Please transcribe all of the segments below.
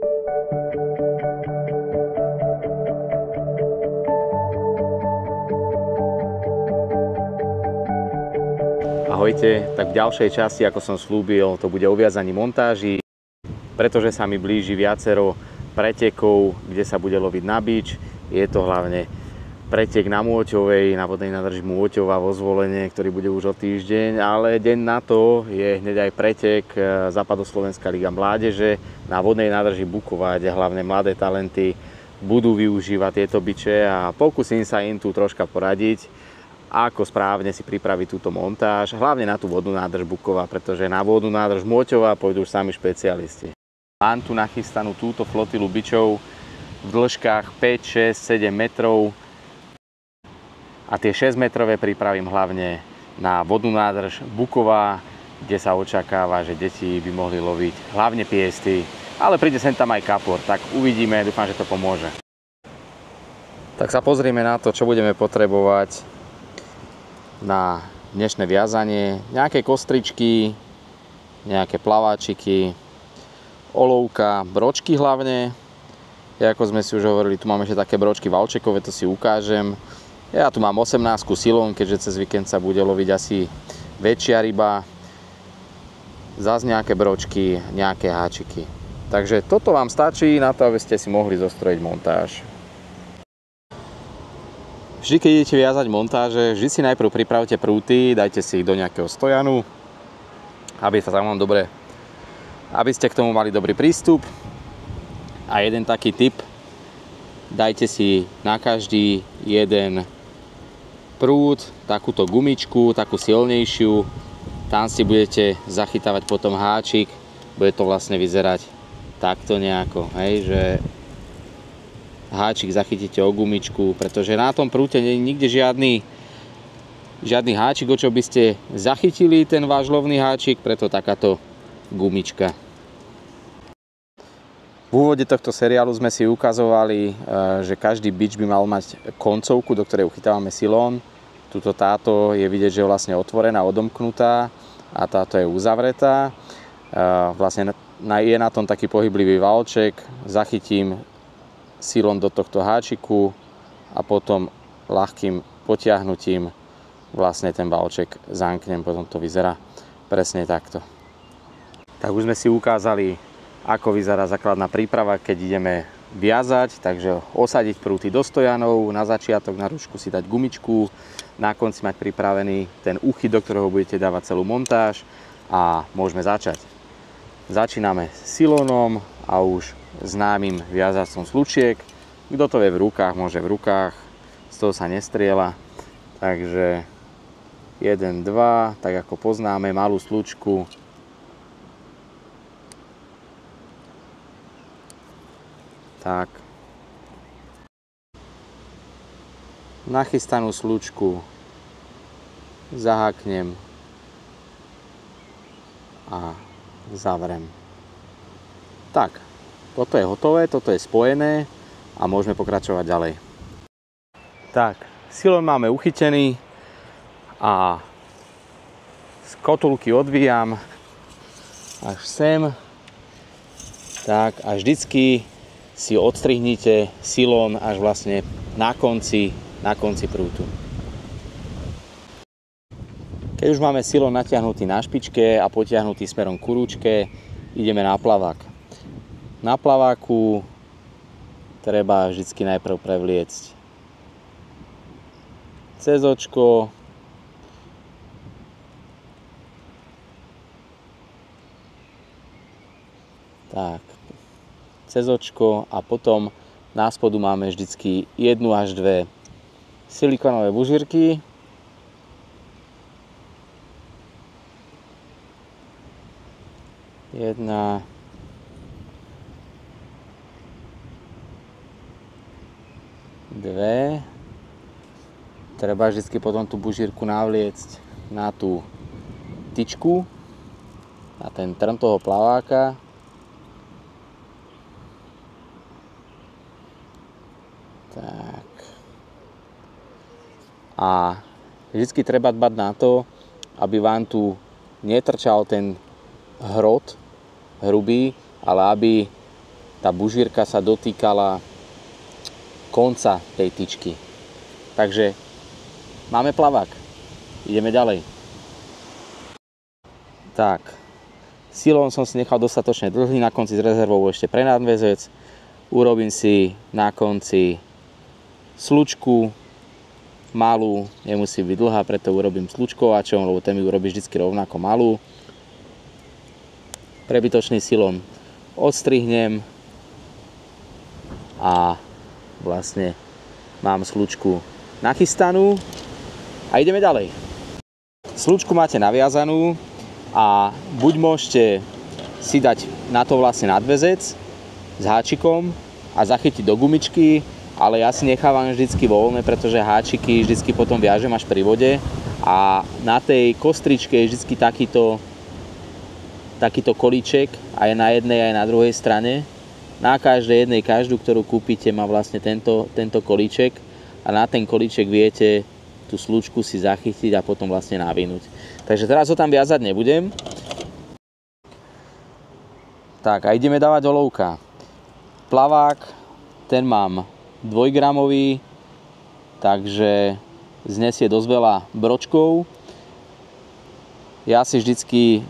Ahojte, tak v ďalšej časti, ako som slúbil, to bude o viazaní montáží, pretože sa mi blíži viacero pretekov, kde sa bude loviť na bič. Je to hlavne pretek na Môťovej, na vodnej nádrži Môťova vo Zvolenie, ktorý bude už o týždeň, ale deň na to je hneď aj pretek Západoslovenská liga mládeže na vodnej nádrži Buková, kde hlavne mladé talenty budú využívať tieto biče a pokúsim sa im tu troška poradiť, ako správne si pripraviť túto montáž, hlavne na tú vodnú nádrž Buková, pretože na vodnú nádrž Môťova pôjdu už sami špecialisti. Mám tu nachystanú túto flotilu bičov v dĺžkach 5, 6, 7 metrov a tie 6 metrové pripravím hlavne na vodnú nádrž Buková, kde sa očakáva, že deti by mohli loviť hlavne piesty, ale príde sem tam aj kapor, tak uvidíme, dúfam, že to pomôže. Tak sa pozrieme na to, čo budeme potrebovať na dnešné viazanie. Nejaké kostričky, nejaké plaváčiky, olovka, bročky hlavne. Ako sme si už hovorili, tu máme ešte také bročky valčekové, to si ukážem. Ja tu mám 18 silón, keďže cez víkend sa bude loviť asi väčšia ryba. Zas nejaké bročky, nejaké háčiky. Takže toto vám stačí na to, aby ste si mohli zostrojiť montáž. Vždy, keď idete viazať montáže, vždy si najprv pripravte prúty, dajte si ich do nejakého stojanu, aby ste k tomu mali dobrý prístup. A jeden taký tip, dajte si na každý jeden prút takúto gumičku, takú silnejšiu, tam si budete zachytávať potom háčik, bude to vlastne vyzerať takto nejako, hej, že háčik zachytíte o gumičku, pretože na tom prúte nie je nikde žiadny háčik, o čo by ste zachytili ten váš lovný háčik, preto takáto gumička. V úvode tohto seriálu sme si ukazovali, že každý bič by mal mať koncovku, do ktorej uchytávame silón. Táto je vidieť, že je vlastne otvorená, odomknutá a táto je uzavretá. Vlastne je na tom taký pohyblivý valček, zachytím silón do tohto háčiku a potom ľahkým potiahnutím vlastne ten valček zamknem, potom to vyzerá presne takto. Tak už sme si ukázali, ako vyzerá základná príprava, keď ideme viazať, takže osadiť prúty do stojanov, na začiatok na ručku si dať gumičku, na konci mať pripravený ten úchyt, do ktorého budete dávať celú montáž a môžeme začať. Začíname s silónom a už známym viazacom slučiek. Kto to vie v rukách, môže v rukách, z toho sa nestrieľa. Takže 1, 2, tak ako poznáme, malú slučku. Tak. Nachystanú slučku zaháknem a zavrem. Tak, toto je hotové, toto je spojené a môžeme pokračovať ďalej. Tak, silón máme uchytený a z kotulky odvíjam až sem. Tak a vždycky si odstrihnite silón až vlastne na konci prútu. Keď už máme silón natiahnutý na špičke a potiahnutý smerom k rúčke, ideme na plavák. Na plaváku treba vždycky najprv prevliecť cez očko, tak, cez očko a potom na spodu máme vždycky 1 až 2 silikonové bužírky. Jedna, dve. Treba vždy potom tú bužírku navliecť na tú tyčku, na ten trn toho plaváka. Tak. A vždy treba dbať na to, aby vám tu netrčal ten hrot hrubý, ale aby tá bužírka sa dotýkala konca tej tyčky. Takže máme plavák. Ideme ďalej. Tak, silón som si nechal dostatočne dlhý, na konci s rezervou ešte pre nadväzec. Urobím si na konci slučku malú, nemusí byť dlhá, preto urobím slučkovačom, lebo ten mi urobí vždy rovnako malú. Prebytočný silón odstrihnem a vlastne mám slučku nachystanú a ideme ďalej. Slučku máte naviazanú a buď môžete si dať na to vlastne nadväzec s háčikom a zachytiť do gumičky, ale ja si nechávam vždycky voľné, pretože háčiky vždycky potom viažem až pri vode a na tej kostričke je vždycky takýto kolíček aj na jednej, aj na druhej strane. Na každej jednej, každú, ktorú kúpite, má vlastne tento kolíček a na ten kolíček viete tú slučku si zachytiť a potom vlastne navinúť. Takže teraz ho tam viazať nebudem. Tak a ideme dávať olovka. Plavák, ten mám 2-gramový, takže znesie dosť veľa bročkov. Ja si vždycky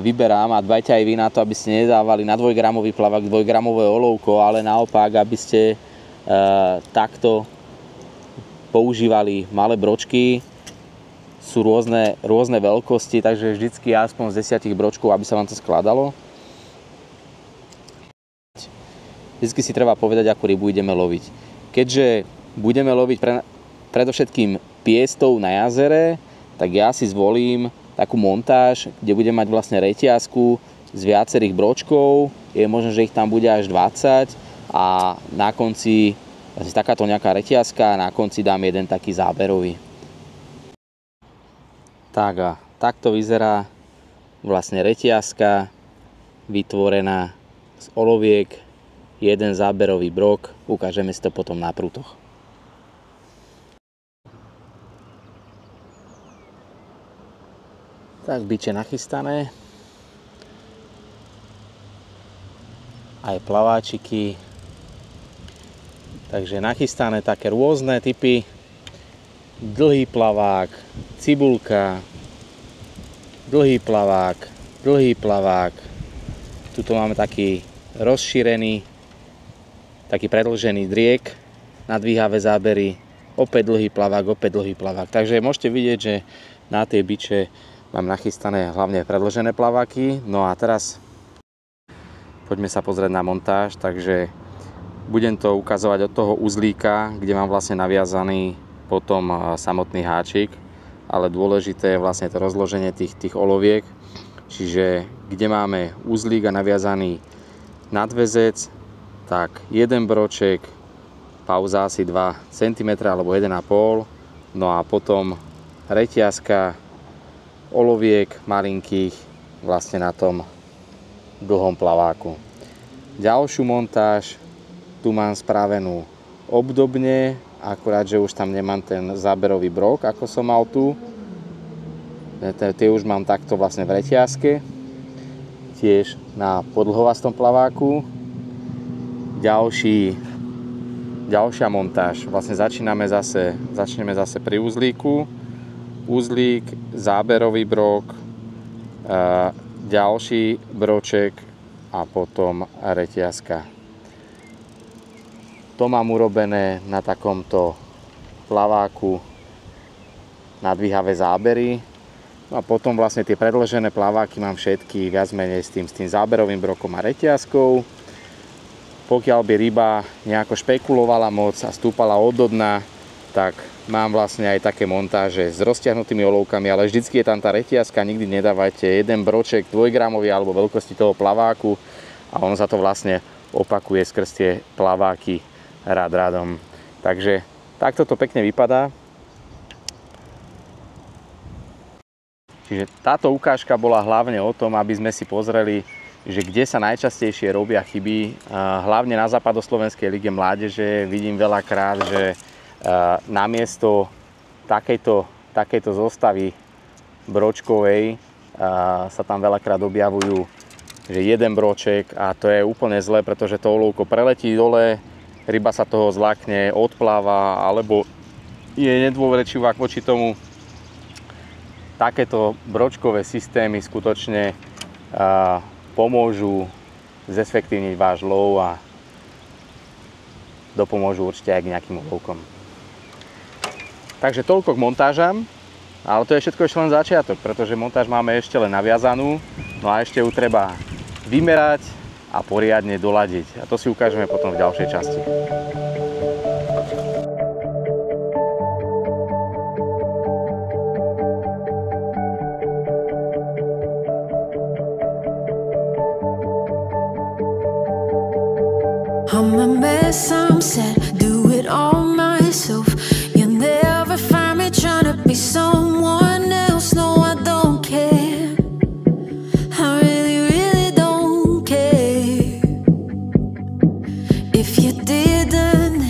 vyberám a dbajte aj vy na to, aby ste nedávali na 2-gramový plavák 2-gramové olovko, ale naopak, aby ste takto používali malé bročky. Sú rôzne veľkosti, takže vždycky aspoň z 10 bročkov, aby sa vám to skladalo. Vždycky si treba povedať, akú rybu ideme loviť. Keďže budeme loviť predovšetkým piestou na jazere, tak ja si zvolím takú montáž, kde budem mať vlastne reťazku z viacerých bročkov. Je možné, že ich tam bude až 20 a na konci takáto nejaká reťazka a na konci dám jeden taký záberový. Tak a takto vyzerá vlastne reťazka vytvorená z oloviek, jeden záberový brok, ukážeme si to potom na prútoch. Tak, biče nachystané. Aj plaváčiky. Takže nachystané také rôzne typy. Dlhý plavák, cibulka, dlhý plavák. Tuto máme taký rozšírený, taký predĺžený driek, nadvíhavé zábery, opäť dlhý plavák. Takže môžete vidieť, že na tie biče mám nachystané hlavne predĺžené plaváky. No a teraz poďme sa pozrieť na montáž, takže budem to ukazovať od toho uzlíka, kde mám vlastne naviazaný potom samotný háčik, ale dôležité je vlastne to rozloženie tých oloviek, čiže kde máme uzlík a naviazaný nadväzec, tak jeden broček, pauza asi 2 cm alebo 1,5 cm, no a potom reťazka oloviek malinkých vlastne na tom dlhom plaváku. Ďalšiu montáž tu mám spravenú obdobne, akurát, že už tam nemám ten záberový brok, ako som mal tu. Tie už mám takto vlastne v reťazke, tiež na podlhovastom plaváku. Ďalšia montáž. Vlastne začneme zase pri uzlíku. Uzlík, záberový brok, ďalší broček a potom reťazka. To mám urobené na takomto plaváku, nadvíhavé zábery. No a potom vlastne tie predĺžené plaváky mám všetky viac menej s tým záberovým brokom a reťazkou. Pokiaľ by ryba nejako špekulovala moc a stúpala od dna, tak mám vlastne aj také montáže s roztiahnutými olovkami, ale vždycky je tam tá reťazka, nikdy nedávajte jeden broček 2-gramový alebo veľkosti toho plaváku a ono sa to vlastne opakuje skrz tie plaváky radom. Takže takto to pekne vypadá. Čiže táto ukážka bola hlavne o tom, aby sme si pozreli, že kde sa najčastejšie robia chyby. Hlavne na západoslovenskej lige mládeže vidím veľakrát, že namiesto takejto zostavy bročkovej sa tam veľakrát objavujú že jeden broček a to je úplne zle, pretože to olovko preletí dole, ryba sa toho zlákne, odpláva alebo je nedôverčivá voči tomu. Takéto bročkové systémy skutočne pomôžu zefektívniť váš lov a dopomôžu určite aj k nejakým úlovkom. Takže toľko k montážam, ale to je všetko ešte len začiatok, pretože montáž máme ešte len naviazanú, no a ešte ju treba vymerať a poriadne doladiť. A to si ukážeme potom v ďalšej časti. I'm a mess, I'm sad, do it all myself. You'll never find me trying to be someone else. No, I don't care. I really, really don't care. If you didn't,